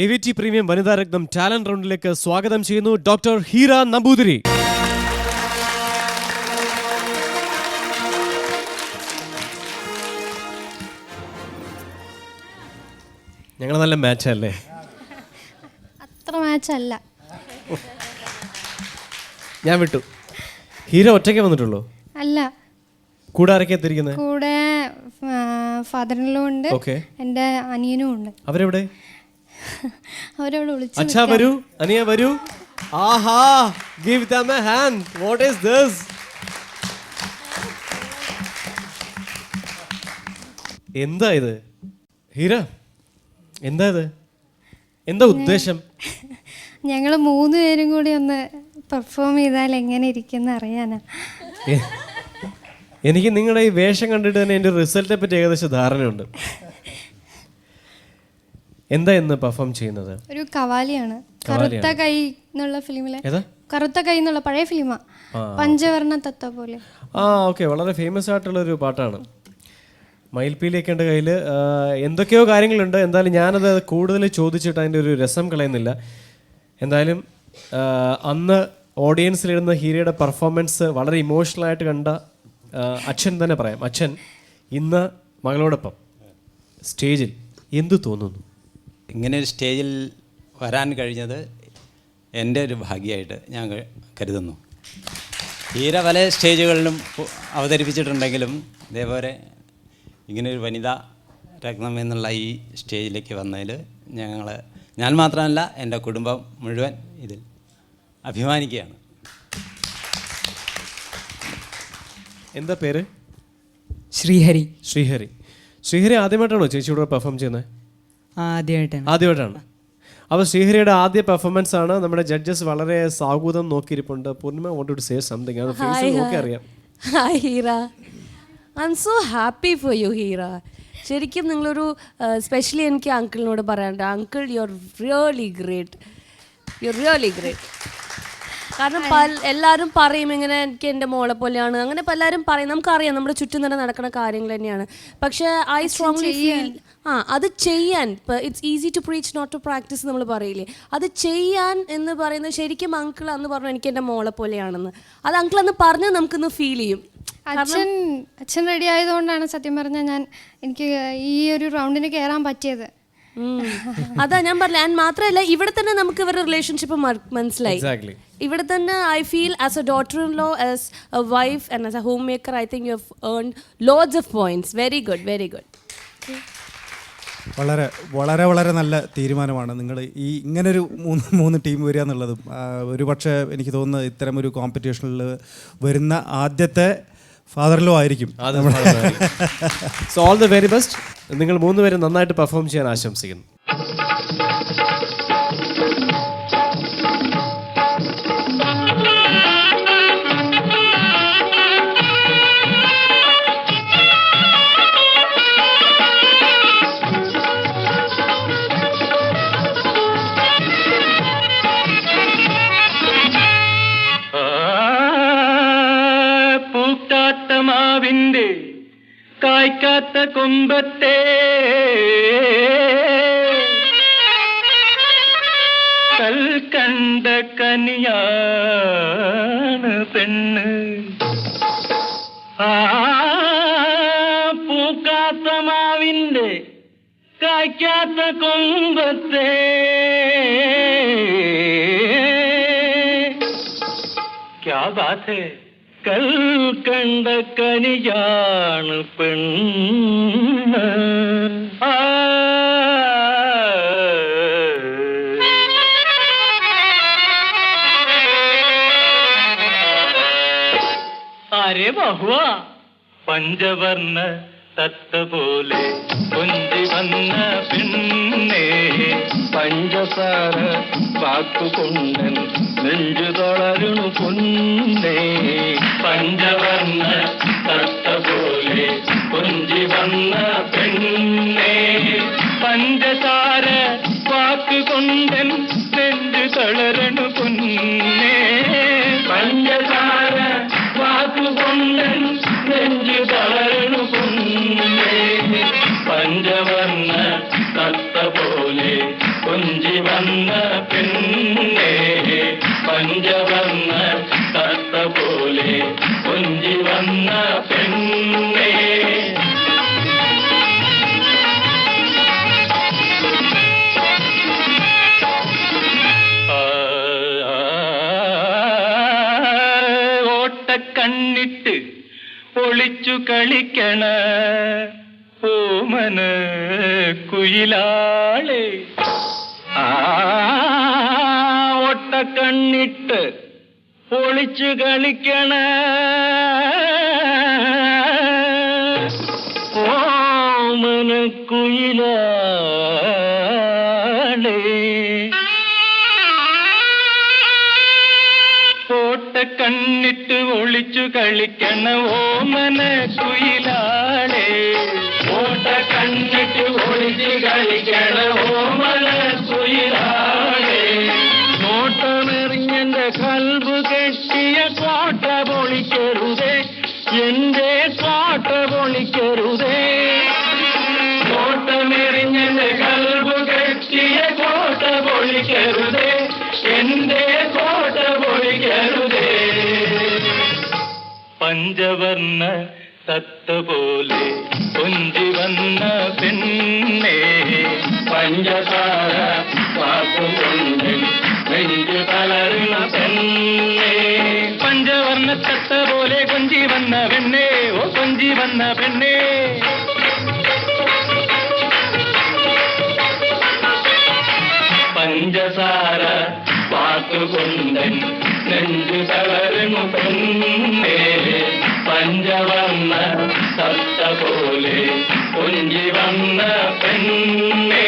AVT premium വനിതാ രത്നം talent റൗണ്ടിലേക്ക് സ്വാഗതം ചെയ്യുന്നു ഡോക്ടർ ഹീര നമ്പൂതിരി. ഞങ്ങൾ നല്ല മാച്ചല്ലേ? അത്ര മാച്ചല്ല. ഞാൻ വിട്ടു. ഹീര ഒറ്റയ്ക്ക് വന്നിട്ടുള്ളൂ? അല്ല, കൂടെ ആരൊക്കെ എത്തിയിരിക്കുന്നത്? കൂടെ ഫാദറിനും ഉണ്ട്, എൻ്റെ അനിയനും ഉണ്ട്. അവരെവിടെ? അവരവിടെ വിളിച്ചു. അച്ഛാ വരൂ, അനിയ വരൂ. ആഹാ, give them a hand. What is this? എന്താ ഇത് ഹീര? എന്താ ഇത്? എന്താ ഉദ്ദേശം? ഞങ്ങൾ 3 പേരും കൂടി ഒന്ന് പെർഫോം ചെയ്താൽ എങ്ങനെ ഇരിക്കുന്ന അറിയാനാ. എനിക്ക് നിങ്ങളുടെ ഈ വേഷം കണ്ടിട്ട് തന്നെ എൻ്റെ റിസൾട്ടിനെ പറ്റി ഏകദേശം ധാരണയുണ്ട്. എന്താ ഇന്ന് പെർഫോം ചെയ്യുന്നത്? ഒരു കവാലിയാണ്. കറുത്ത കൈ എന്നുള്ള ഫിലിമിലെ കറുത്ത കൈ എന്നുള്ള പഴയ ഫിലിമാ, പഞ്ചവർണ്ണ തത്ത പോലെ. ഓക്കെ, വളരെ ഫേമസ് ആയിട്ടുള്ള ഒരു പാട്ടാണ്. മയിൽപ്പീലിയൊക്കെ ഉണ്ട് കയ്യിൽ, എന്തൊക്കെയോ കാര്യങ്ങളുണ്ട്. എന്തായാലും ഞാനത് കൂടുതൽ ചോദിച്ചിട്ട് അതിൻ്റെ ഒരു രസം കളയുന്നില്ല. എന്തായാലും അന്ന് ഓഡിയൻസിലിരുന്ന ഹീരയുടെ പെർഫോമൻസ് വളരെ ഇമോഷണലായിട്ട് കണ്ട അച്ഛൻ തന്നെ പറയാം. അച്ഛൻ ഇന്ന് മകളോടൊപ്പം സ്റ്റേജിൽ എന്തു തോന്നുന്നു? ഇങ്ങനെ ഒരു സ്റ്റേജിൽ വരാൻ കഴിഞ്ഞത് എൻ്റെ ഒരു ഭാഗ്യമായിട്ട് ഞാൻ കരുതുന്നു. ഹീര പല സ്റ്റേജുകളിലും അവതരിപ്പിച്ചിട്ടുണ്ടെങ്കിലും ഇതേപോലെ ഇങ്ങനൊരു വനിതാ രത്നം എന്നുള്ള ഈ സ്റ്റേജിലേക്ക് വന്നതിൽ ഞാൻ മാത്രമല്ല എൻ്റെ കുടുംബം മുഴുവൻ ഇതിൽ അഭിമാനിക്കുകയാണ്. എന്താ പേര്? ശ്രീഹരി. ശ്രീഹരി. ശ്രീഹരി ആദ്യമായിട്ടാണോ ചേച്ചിയോട് പെർഫോം ചെയ്യുന്നത്? ആദ്യമായിട്ടാണ്. അപ്പോൾ ശ്രീഹരിയുടെ ആദ്യ പെർഫോമൻസ് ആണ്. നമ്മുടെ ജഡ്ജസ് വളരെ സാഹൂതം നോക്കിയിരിപ്പുണ്ട്. Poornima wanted to say something. അത് ഫേസ് നോക്കി അറിയാം. Hi Heera, I am so happy for you Heera. ശരിക്കും നിങ്ങളൊരു സ്പെഷ്യലി എനിക്ക് അങ്കിളിനോട് പറയാനുണ്ട്. Uncle you are really great, you are really great. കാരണം എല്ലാവരും പറയും ഇങ്ങനെ എനിക്ക് എൻ്റെ മോളെ പോലെയാണ്, അങ്ങനെ എല്ലാവരും പറയും. നമുക്കറിയാം നമ്മുടെ ചുറ്റും തന്നെ നടക്കുന്ന കാര്യങ്ങൾ തന്നെയാണ്. പക്ഷേ ഐ സ്ട്രോങ്ലി ഫീൽ അത് ചെയ്യാൻ, it's easy to preach not to practice നമ്മൾ പറയില്ലേ, അത് ചെയ്യാൻ എന്ന് പറയുന്നത് ശരിക്കും അങ്കിൾ അന്ന് പറഞ്ഞു എനിക്ക് എൻ്റെ മോളെ പോലെയാണെന്ന്. അത് അങ്കിൾ അന്ന് പറഞ്ഞാൽ നമുക്കിന്ന് ഫീൽ ചെയ്യും. അച്ഛൻ റെഡി ആയതുകൊണ്ടാണ് സത്യം പറഞ്ഞാൽ എനിക്ക് ഈ ഒരു റൗണ്ടിന് കയറാൻ പറ്റിയത്. അതാ ഞാൻ പറഞ്ഞത്. ആൻഡ് മാത്രമല്ല ഇവിടെ തന്നെ നമുക്ക് ഇവരുടെ റിലേഷൻഷിപ്പ് മനസ്സിലായി. ഇവിടെ തന്നെ I feel as A daughter in law, as A wife and as A home maker, I think you have earned loads of points. Very good, very good. വളരെ വളരെ വളരെ നല്ല തീരുമാനമാണ് നിങ്ങൾ ഈ ഇങ്ങനൊരു മൂന്ന് ടീം വരിക എന്നുള്ളതും. ഒരു പക്ഷേ എനിക്ക് തോന്നുന്നത് ഇത്തരമൊരു കോമ്പറ്റീഷനിൽ വരുന്ന ആദ്യത്തെ ഫാദറിലോ ആയിരിക്കും. So all the very best. നിങ്ങൾ 3 പേരും നന്നായിട്ട് പെർഫോം ചെയ്യാൻ ആശംസിക്കുന്നു. മാവിന്റെ കായ്ക്കാത്ത കൊമ്പത്തെ കൽക്കണ്ട കനിയാണ് പെണ്ണ്. പൂക്കാത്ത മാവിന്റെ കായ്ക്കാത്ത കൊമ്പത്തെ ക്യാ ബാത് ഹൈ, കൽക്കണ്ട കനിയാണ് പെണ്ണ്. ആരെ ബഹുവ പഞ്ചവർണ്ണ തത്ത പോലെ കൊഞ്ചി വന്ന പെണ്ണേ, പഞ്ചസാര വാക്കുകൊണ്ടൻ നെഞ്ചു തളരുണു പൊന്നേ. പഞ്ചവർണ്ണ തത്ത പോലെ കൊഞ്ചി വന്ന പെണ്ണേ, പഞ്ചസാര വാക്കുകൊണ്ടൻ നെഞ്ചു തളരണു പൊന്നേ. പഞ്ചസാര വാക്കുകൊണ്ടൻ നെഞ്ചു തളരണു പൊന്നേ. പഞ്ചവർണ്ണ തത്ത പോലെ കൊഞ്ചി വന്ന പെണ്ണേ പഞ്ചവർണ്ണ തത്ത പോലെ കൊഞ്ചി വന്ന പെണ്ണേ. ഓട്ടക്കണ്ണിട്ട് ഒളിച്ചു കളിക്കണ ഓമന കുയിലാളെ. ഓട്ടക്കണ്ണിട്ട് ഒളിച്ചു കളിക്കണ ഓമന കുയിലാളെ. ഓട്ടക്കണ്ണിട്ട് ഒളിച്ചു കളിക്കണ ഓമന കുയിലാളെ. ഓട്ടക്കണ്ണിട്ട് ഒളിച്ചു കളിക്കണ ഓമന കുയിലാളെ. നോട്ടമെറിഞ്ഞെന്റെ കൽബ് കെട്ടിയ കോട്ട പൊളിക്കരുതേ, എന്റെ കോട്ട പൊളിക്കരുതേ. നോട്ടമെറിഞ്ഞെന്റെ കൽബ് കെട്ടിയ കോട്ട പൊളിക്കരുതേ, എന്റെ കോട്ട പൊളിക്കരുതേ. പഞ്ചവർണ്ണ തത്ത പോലെ കൊഞ്ചി വന്ന പെണ്ണേ പഞ്ചസാര വാക്കുകൊണ്ട് നെഞ്ചു തളർന്ന പെണ്ണേ. പഞ്ചവർണ്ണ തത്ത പോലെ കൊഞ്ചി വന്ന പെണ്ണേ, ഓ കൊഞ്ചി വന്ന പെണ്ണേ. പഞ്ചസാര വാക്കുകൊണ്ടൻ നെഞ്ചു തളർന്നു പെണ്ണേ പഞ്ചവർണ്ണ തത്ത പോലെ കൊഞ്ചി വന്ന പെണ്ണേ.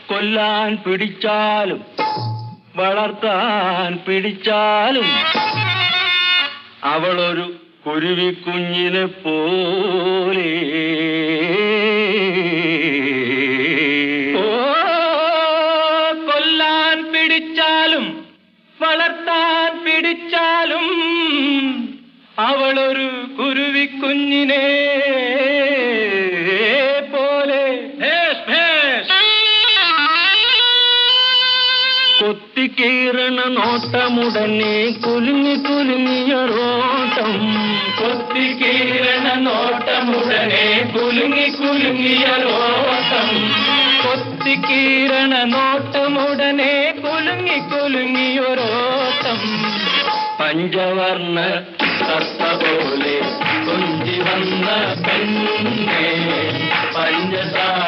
കൊല്ലാൻ പിടിച്ചാലും വളർത്താൻ പിടിച്ചാലും അവളൊരു കുരുവിക്കുഞ്ഞിനെ പോലെ. കൊല്ലാൻ പിടിച്ചാലും വളർത്താൻ പിടിച്ചാലും അവളൊരു കുരുവിക്കുഞ്ഞിനെ പോലെ. കൊത്തിക്കീറണ നോട്ടമുടനെ കുലുങ്ങി കുലുങ്ങിയൊരോട്ടം. കൊത്തിക്കീറണ നോട്ടമുടനെ കുലുങ്ങി കുലുങ്ങിയൊരോട്ടം. കൊത്തിക്കീറണ നോട്ടമുടനെ കുലുങ്ങി കുലുങ്ങിയൊരോട്ടം. പഞ്ചവർണ്ണ തത്ത പോലെ കൊഞ്ചി വന്ന പെണ്ണേ പഞ്ചസാര